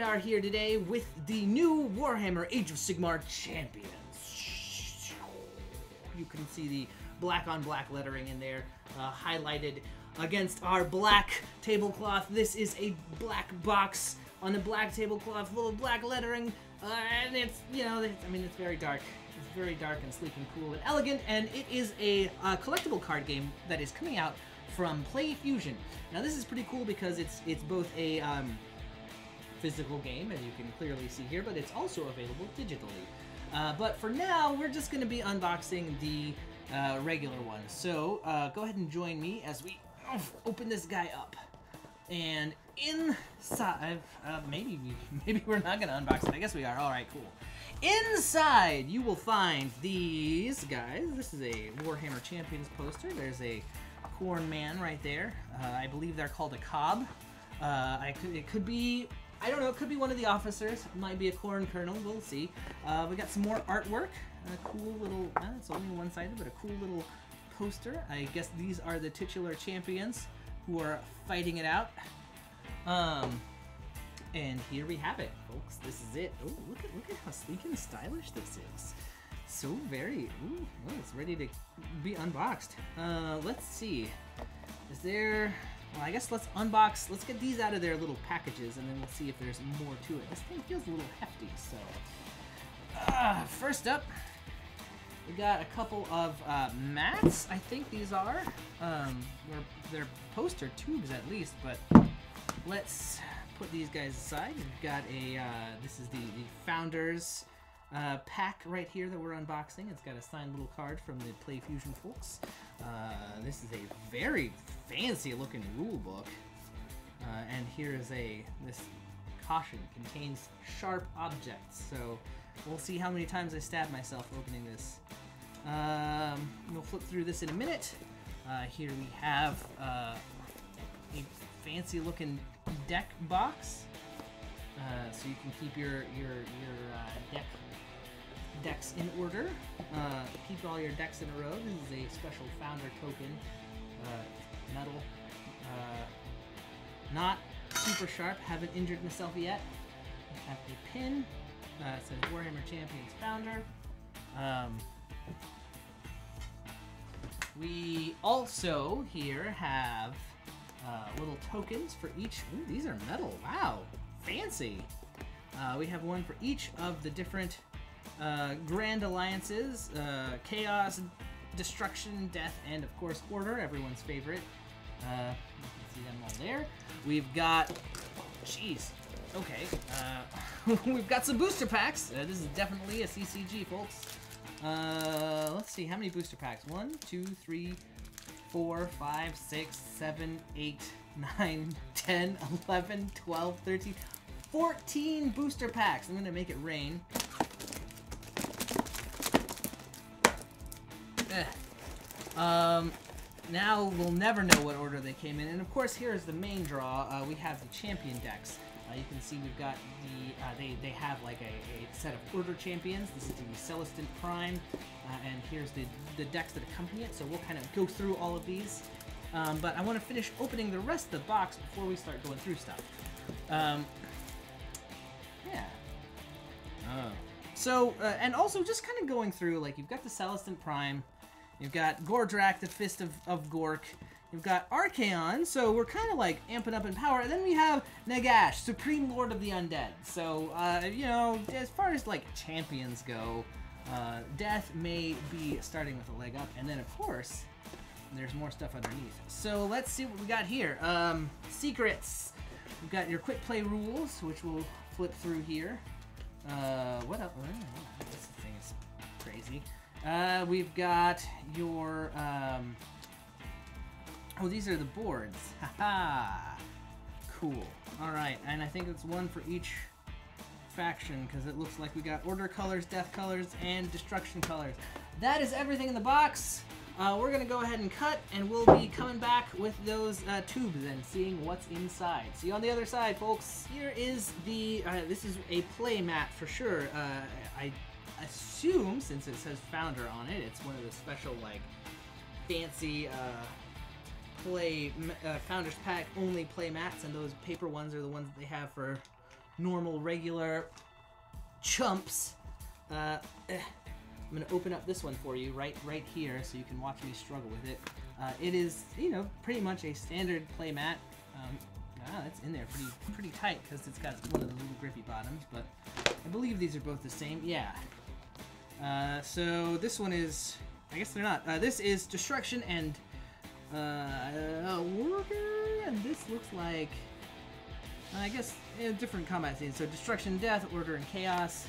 JayArr here today with the new Warhammer Age of Sigmar Champions. You can see the black on black lettering in there, highlighted against our black tablecloth. This is a black box on the black tablecloth, full of black lettering, and it's, you know, it's very dark. It's very dark and sleek and cool and elegant, and it is a collectible card game that is coming out from PlayFusion. Now this is pretty cool because it's both a physical game, as you can clearly see here, but it's also available digitally. But for now, we're just going to be unboxing the regular one. So go ahead and join me as we open this guy up. And inside, maybe we're not going to unbox it. I guess we are. All right, cool. Inside, you will find these guys. This is a Warhammer Champions poster. There's a corn man right there. I believe they're called a cob. It could be, I don't know, it could be one of the officers. It might be a corn colonel. We'll see. We got some more artwork. A cool little, it's only one-sided, but a cool little poster. I guess these are the titular champions who are fighting it out. And here we have it, folks. This is it. Oh, look at how sleek and stylish this is. So very, it's ready to be unboxed. Let's see. Is there, well, I guess let's unbox, let's get these out of their little packages and then we'll see if there's more to it. This thing feels a little hefty, so. First up, we got a couple of mats, I think these are. They're poster tubes at least, but let's put these guys aside. We've got a, this is the Founders pack right here that we're unboxing. It's got a signed little card from the PlayFusion folks. This is a very fancy looking rule book. And here is this caution contains sharp objects. So we'll see how many times I stab myself opening this. We'll flip through this in a minute. Here we have a fancy looking deck box. So you can keep your decks in order. Keep all your decks in a row. This is a special founder token. Metal. Not super sharp. Haven't injured myself yet. I have a pin. It says Warhammer Champions Founder. We also here have little tokens for each. Ooh, these are metal. Wow, fancy. We have one for each of the different Grand Alliances, Chaos, Destruction, Death, and of course Order, everyone's favorite. You can see them all there. We've got, jeez, okay, we've got some booster packs. This is definitely a CCG, folks. Let's see, how many booster packs? 1, 2, 3, 4, 5, 6, 7, 8, 9, 10, 11, 12, 13, 14 booster packs. I'm gonna make it rain. Now we'll never know what order they came in, and of course here's the main draw. We have the champion decks. You can see we've got the they have like a set of order champions. This is the Celestin Prime, and here's the decks that accompany it. So we'll kind of go through all of these, but I want to finish opening the rest of the box before we start going through stuff. Yeah. So and also just kind of going through, like, you've got the Celestin Prime. You've got Gordrak, the Fist of Gork. You've got Archaon, so we're kind of like amping up in power. And then we have Nagash, Supreme Lord of the Undead. So, you know, as far as like champions go, Death may be starting with a leg up. And then, of course, there's more stuff underneath. So let's see what we got here. Secrets. We've got your quick play rules, which we'll flip through here. What else? This thing is crazy. We've got your, oh, these are the boards. Haha. Cool. Alright, and I think it's one for each faction, because it looks like we got order colors, death colors, and destruction colors. That is everything in the box. We're going to go ahead and cut, and we'll be coming back with those tubes and seeing what's inside. See you on the other side, folks. Here is the, this is a play mat for sure. I assume, since it says Founder on it, it's one of the special, like, fancy Founders Pack only play mats, and those paper ones are the ones that they have for normal, regular chumps. I'm gonna open up this one for you right here, so you can watch me struggle with it. It is, you know, pretty much a standard play mat. It's in there pretty tight because it's got one of the little grippy bottoms, but I believe these are both the same. Yeah. So this one is, I guess they're not. This is Destruction and Order, and this looks like, I guess, different combat scenes. So Destruction and Death, Order and Chaos,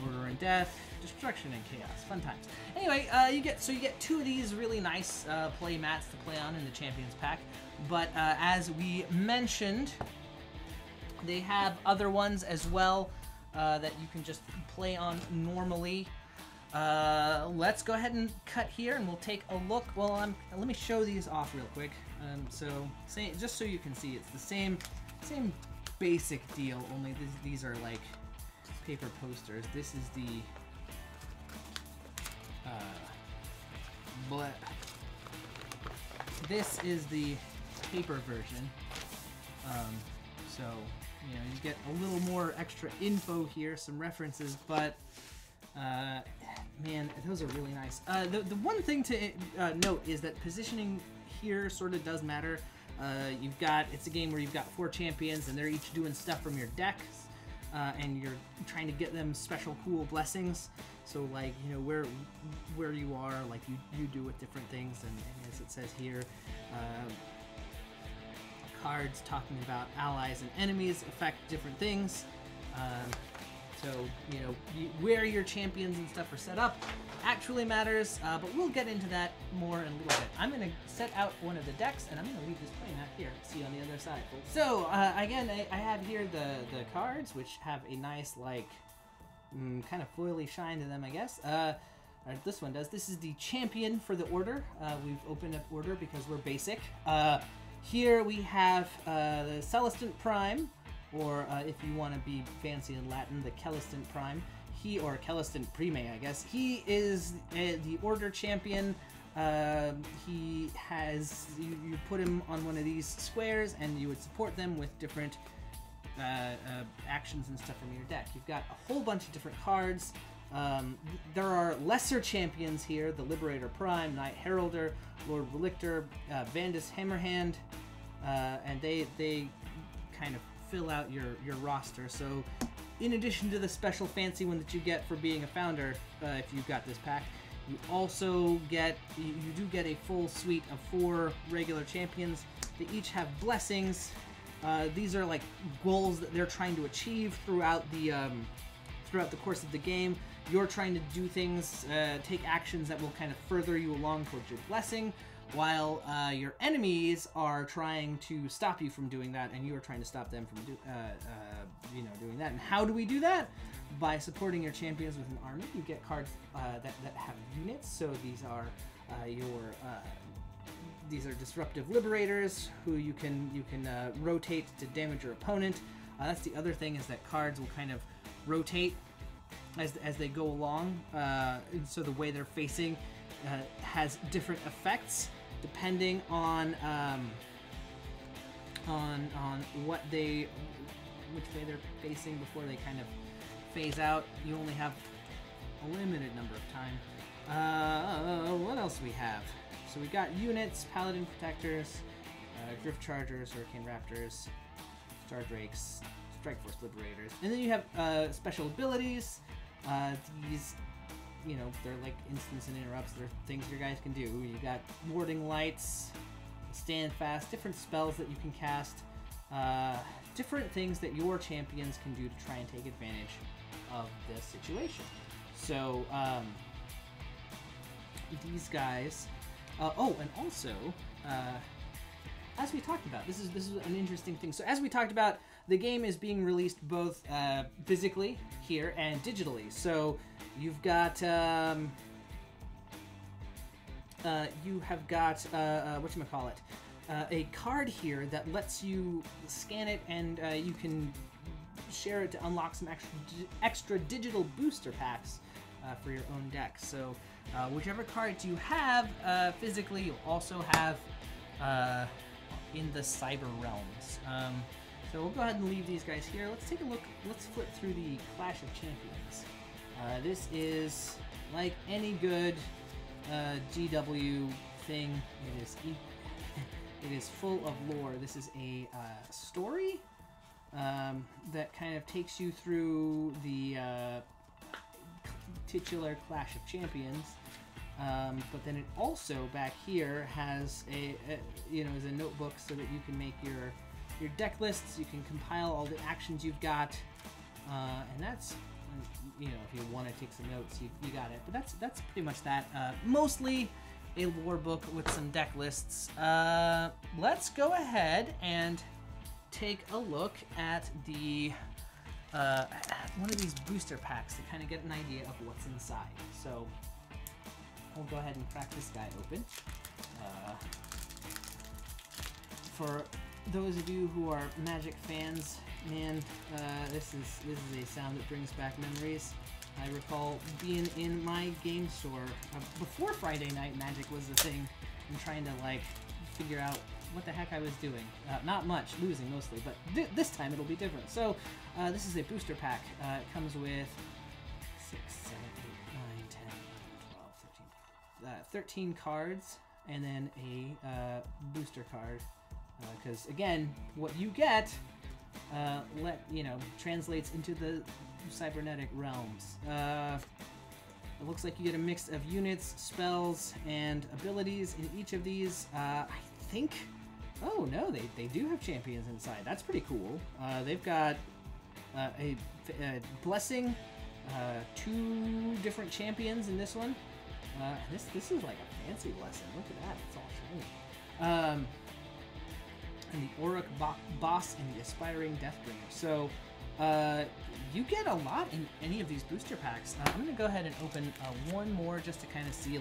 Order and Death, Destruction and Chaos. Fun times. Anyway, you get two of these really nice play mats to play on in the Champions Pack. But as we mentioned, they have other ones as well that you can just play on normally. Let's go ahead and cut here, and we'll take a look. Well, let me show these off real quick. Just so you can see, it's the same basic deal. Only these are like paper posters. This is the this is the paper version. So you know, you get a little more extra info here, some references, but man, those are really nice. The one thing to note is that positioning here sort of does matter. It's a game where you've got 4 champions, and they're each doing stuff from your decks, and you're trying to get them special cool blessings. So like, you know, where you are, like you do with different things, and as it says here, cards talking about allies and enemies affect different things. So, you know, where your champions and stuff are set up actually matters, but we'll get into that more in a little bit. I'm going to set out one of the decks, and I'm going to leave this playmat here. See you on the other side. So, again, I have here the cards, which have a nice, like, kind of foily shine to them, I guess. This one does. This is the champion for the Order. We've opened up Order because we're basic. Here we have the Celestant Prime, or if you want to be fancy in Latin, the Celestant Prime. Or Celestant Prime, I guess. He is the Order champion. He has, you put him on one of these squares, and you would support them with different actions and stuff from your deck. You've got a whole bunch of different cards. There are lesser champions here: the Liberator Prime, Knight Heralder, Lord Relictor, Vandus Hammerhand, and they kind of fill out your roster. So in addition to the special fancy one that you get for being a founder, if you've got this pack, you also get, you do get a full suite of 4 regular champions. They each have blessings. These are like goals that they're trying to achieve throughout the course of the game. You're trying to do things, take actions that will kind of further you along towards your blessing, while your enemies are trying to stop you from doing that, and you are trying to stop them from doing that. And how do we do that? By supporting your champions with an army. You get cards that have units. So these are these are disruptive liberators who you can rotate to damage your opponent. That's the other thing, is that cards will kind of rotate as they go along. And so the way they're facing has different effects depending on which way they're facing before they kind of phase out. You only have a limited number of time. What else do we have? So we got units, Paladin Protectors, Drift Chargers, Hurricane Raptors, Star Drakes, Strike Force Liberators, and then you have special abilities. These, you know, they're like instants and interrupts. They're things your guys can do. You got Warding Lights, Stand Fast, different spells that you can cast, different things that your champions can do to try and take advantage of this situation. So these guys. And also, as we talked about, this is an interesting thing. So as we talked about, the game is being released both physically here and digitally. So you've got whatchamacallit, a card here that lets you scan it, and you can share it to unlock some extra digital booster packs for your own deck. So whichever cards you have physically, you'll also have in the cyber realms. So we'll go ahead and leave these guys here. Let's take a look. Let's flip through the Clash of Champions. This is like any good GW thing. It is full of lore. This is a story that kind of takes you through the titular Clash of Champions. But then it also back here has is a notebook so that you can make your deck lists. You can compile all the actions you've got, and that's, if you want to take some notes, you got it. But that's pretty much that. Mostly a lore book with some deck lists. Let's go ahead and take a look at the one of these booster packs to kind of get an idea of what's inside. So we'll go ahead and crack this guy open. For those of you who are Magic fans, man, this is a sound that brings back memories. I recall being in my game store before Friday Night Magic was a thing, and trying to figure out what the heck I was doing. Not much, losing mostly, but this time it'll be different. So this is a booster pack. It comes with 6, 7, 8, 9, 10, 11, 12, 13 cards, and then a booster card. Because again, what you get translates into the cybernetic realms. It looks like you get a mix of units, spells, and abilities in each of these. I think. Oh no, they do have champions inside. That's pretty cool. They've got a blessing, 2 different champions in this one. This is like a fancy blessing. Look at that, it's all shiny. And the Auric Boss and the Aspiring Deathbringer. So you get a lot in any of these booster packs. I'm gonna go ahead and open one more just to kind of see,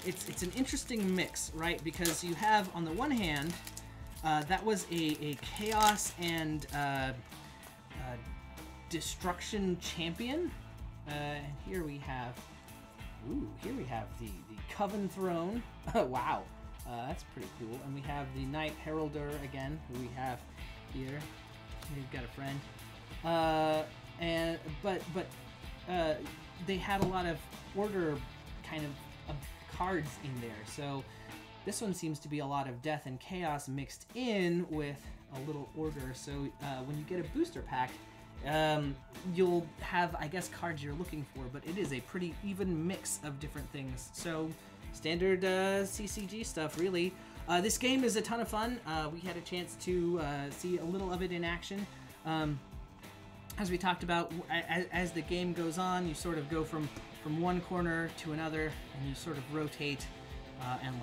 it's an interesting mix, right? Because you have, on the one hand, that was a Chaos and Destruction champion. And here we have, the Coven Throne. Wow. That's pretty cool. And we have the Knight Heralder again, who we have here. We've got a friend. But they had a lot of order kind of cards in there. So this one seems to be a lot of death and chaos mixed in with a little order. So when you get a booster pack, you'll have, I guess, cards you're looking for, but it is a pretty even mix of different things. So standard CCG stuff, really. This game is a ton of fun. We had a chance to see a little of it in action. As we talked about, as the game goes on, you sort of go from one corner to another, and you sort of rotate, and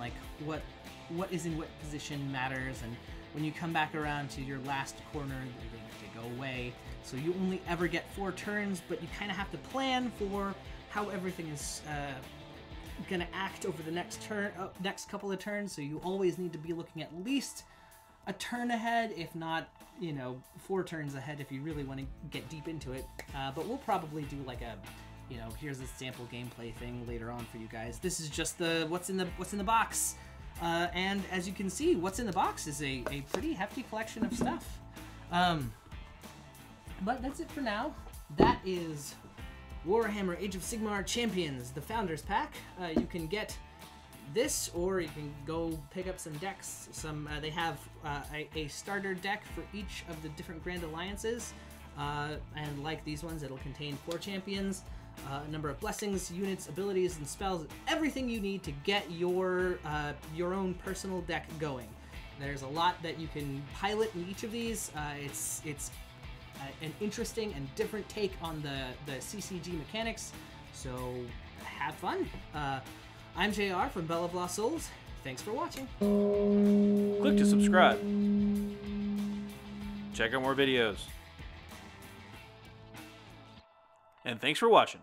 what is in what position matters. And when you come back around to your last corner, they go away. So you only ever get 4 turns, but you kind of have to plan for how everything is gonna act over the next couple of turns. So you always need to be looking at least a turn ahead, if not, 4 turns ahead if you really want to get deep into it. But we'll probably do like a, here's a sample gameplay thing later on for you guys. This is just the what's in the box, and as you can see, what's in the box is a pretty hefty collection of stuff. But that's it for now. That is Warhammer Age of Sigmar Champions, the Founders Pack. You can get this, or you can go pick up some decks. They have a starter deck for each of the different Grand Alliances, and like these ones, it'll contain 4 champions, a number of blessings, units, abilities, and spells, everything you need to get your own personal deck going. There's a lot that you can pilot in each of these. It's an interesting and different take on the CCG mechanics, so have fun. I'm JayArr from Bell of Lost Souls. Thanks for watching. Click to subscribe. Check out more videos. And thanks for watching.